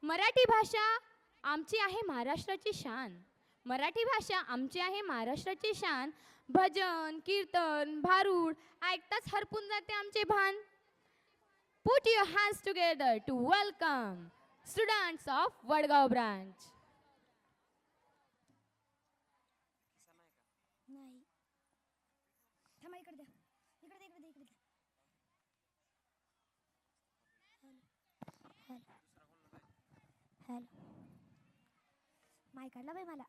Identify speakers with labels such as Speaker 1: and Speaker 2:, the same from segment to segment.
Speaker 1: मराठी भाषा आमची आहे महाराष्ट्राची शान. मराठी भाषा आमची आहे महाराष्ट्राची शान. भजन कीर्तन भारूड ऐकताच हरपून जाते आमचे भान. Put your hands together to welcome students of Vadgaon branch.
Speaker 2: नाही थांबा इकडे द्या इकडे द्या हॅलो माय काढला बाई मला.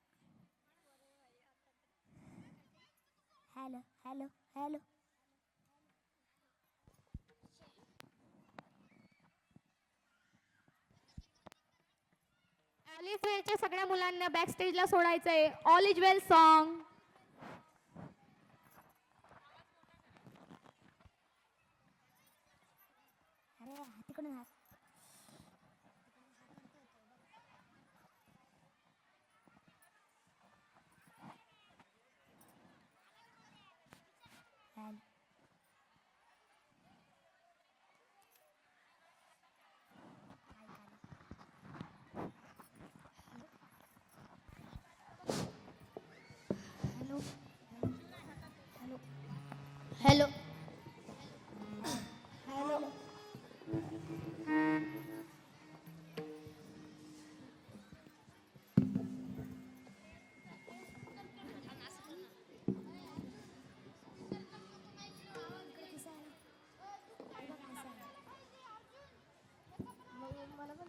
Speaker 2: Hello hello hello
Speaker 1: all is वेलच्या सगळ्या मुलांना बॅक स्टेजला सोडायचंय. All is well song.
Speaker 2: अरे तिकडून हात हॅलो हॅलो हॅलो हॅलो मला पण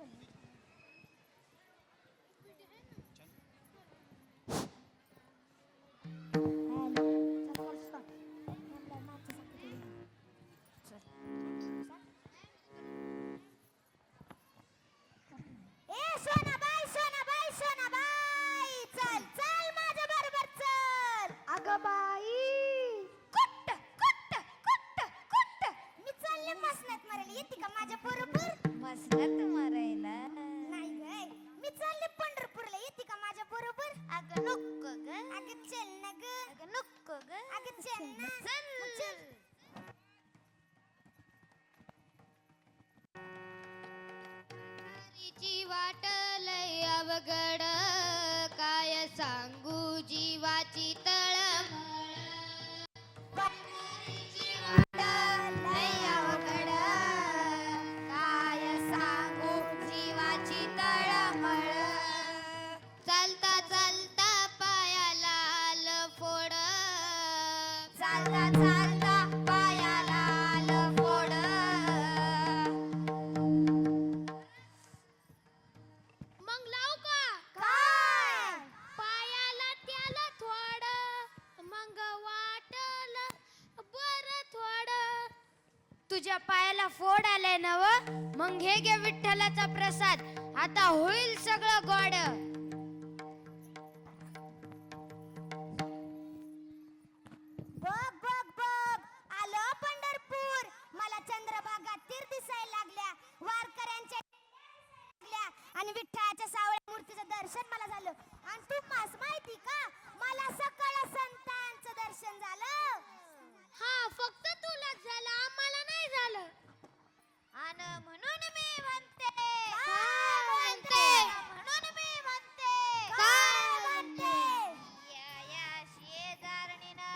Speaker 3: मसनात मारायला
Speaker 2: नाही गे मी चालले पंढरपूरला येते का माझ्या बरोबर.
Speaker 3: अगं नको ग
Speaker 2: अगं चल ना ग
Speaker 3: अगं नको ग
Speaker 2: अगं चल ना
Speaker 3: चल
Speaker 4: वारीची वाट लय अवघड काय सांगू जीवाची तळमळ. वारीची वाट लय अवघड काय सांगू जीवाची तळमळ. चालता चालता पायाला आलं फोड. चालता चालता पायाला आलं फोड. मग लावू का
Speaker 2: काय
Speaker 4: पायाला त्याला थोडं मग वाटलं बरं थोडं. तुझ्या पायाला फोड आलाय ना व मग हे घे विठ्ठलाचा प्रसाद आता होईल सगळं गोड.
Speaker 2: बघ बघ बघ आलं पंढरपूर. मला चंद्रभागा तीर दिसायला लागल्या. वारकऱ्यांच्या लागल्या आणि विठ्ठलाच्या सावळ्या मूर्तीचं दर्शन मला झालं. आणि तू मास माहिती का मला सकाळ संतांचं दर्शन झालं.
Speaker 4: हा फक्त तुलाच झालं आम्हाला नाही झालं.
Speaker 3: आणि म्हणून मी म्हणते
Speaker 2: काय म्हणते?
Speaker 3: म्हणून मी म्हणते
Speaker 2: काय म्हणते?
Speaker 3: या शेजारणीनं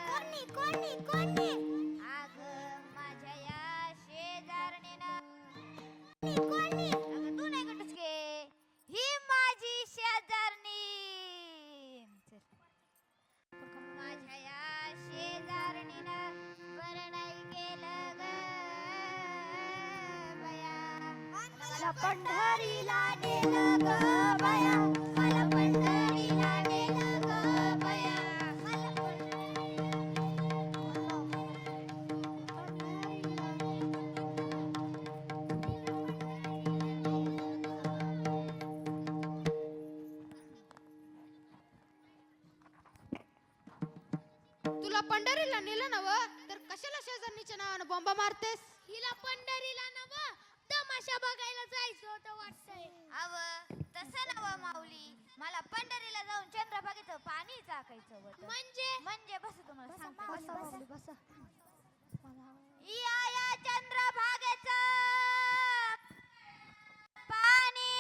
Speaker 2: कोणी कोणी कोणी
Speaker 3: अग माझ्या या शेजारणीनं
Speaker 2: कोणी
Speaker 3: अगं तू नाही गटच घे ही माझी शेजारणी. माझ्या या शेजारणीनं बरं नाही केलं ग बया.
Speaker 2: मला पंढरीला नेलं ग बाया. मला पंढरीला नेलं ग बाया. मला
Speaker 4: तुला पंढरीला नेलं नव तर कशाला शेजारणीच्या नावानं बॉम्बा मारतेस. हिला पंढरीला नव तमाशा बघायला जायचं होतं वाटतंय.
Speaker 3: अव तसं नवं माऊली मला पंढरीला जाऊन चंद्रभागेचं पाणी चाकायचं होतं. म्हणजे बस तुम्हाला सांगते. या चंद्रभागेचं पाणी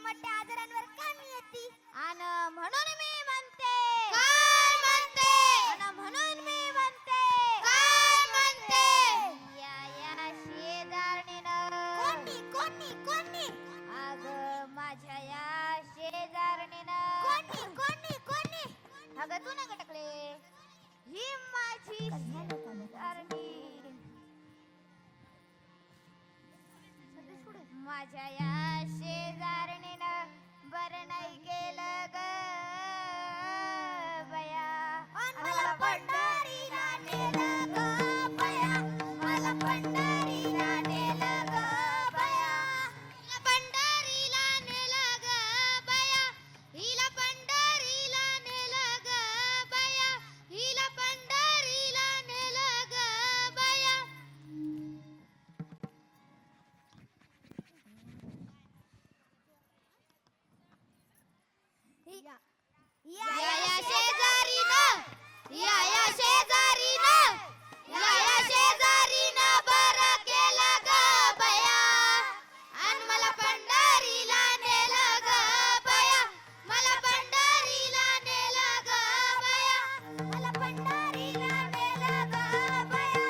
Speaker 2: मोठमोठ्या आजारांवर कामी येते.
Speaker 3: आणि म्हणून मी म्हणते
Speaker 4: काय म्हणते
Speaker 3: म्हणून मी म्हणते
Speaker 4: काय म्हणते
Speaker 3: या शेजारणीनं
Speaker 2: कोणी कोणी कोणी
Speaker 3: अग माझ्या या शेजारणीनं
Speaker 2: कोणी कोणी कोणी
Speaker 3: अगं तू नका टाकले ही माझी शेजारणी माझ्या या शेजारणीनं बरं नाही केलं ग बया
Speaker 2: मला पंढरीला नेलं ग बया, मला पंढरीला नेलं ग बया.
Speaker 4: हिला पंढरीला नेलं ग बया हिला पंढरीला नेलं ग बया हिला पंढरीला नेलं ग बया या शेजारीनं या शेजारीनं या शेजारीनं बरं केलं ग बया आणि मला पंढरीला नेलं ग बया मला पंढरीला नेलं ग बया
Speaker 2: मला पंढरीला नेलं ग बया.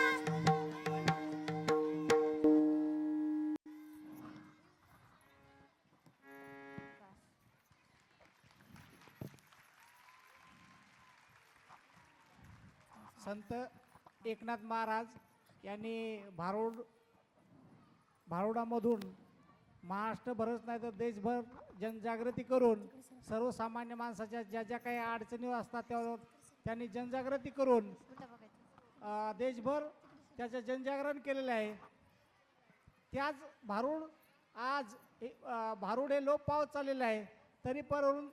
Speaker 5: संत एकनाथ महाराज यांनी भारुडामधून महाराष्ट्रभरच नाही तर देशभर जनजागृती करून सर्वसामान्य माणसाच्या ज्या ज्या काही अडचणी असतात त्यावर त्यांनी जनजागृती करून देशभर त्याचं जनजागरण केलेलं आहे. त्याच भारुड हे लोप पावत चाललेलं आहे. तरी पण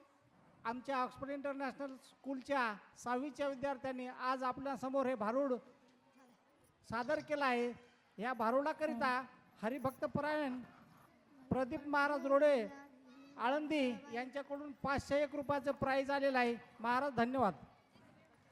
Speaker 5: आमच्या ऑक्सफर्ड इंटरनॅशनल स्कूलच्या 6वीच्या विद्यार्थ्यांनी आज आपल्यासमोर हे भारुड सादर केलं आहे. या भारुडाकरिता हरिभक्तपरायण प्रदीप महाराज रोडे आळंदी यांच्याकडून 501 रुपयाचं प्राईज आलेलं आहे. महाराज धन्यवाद.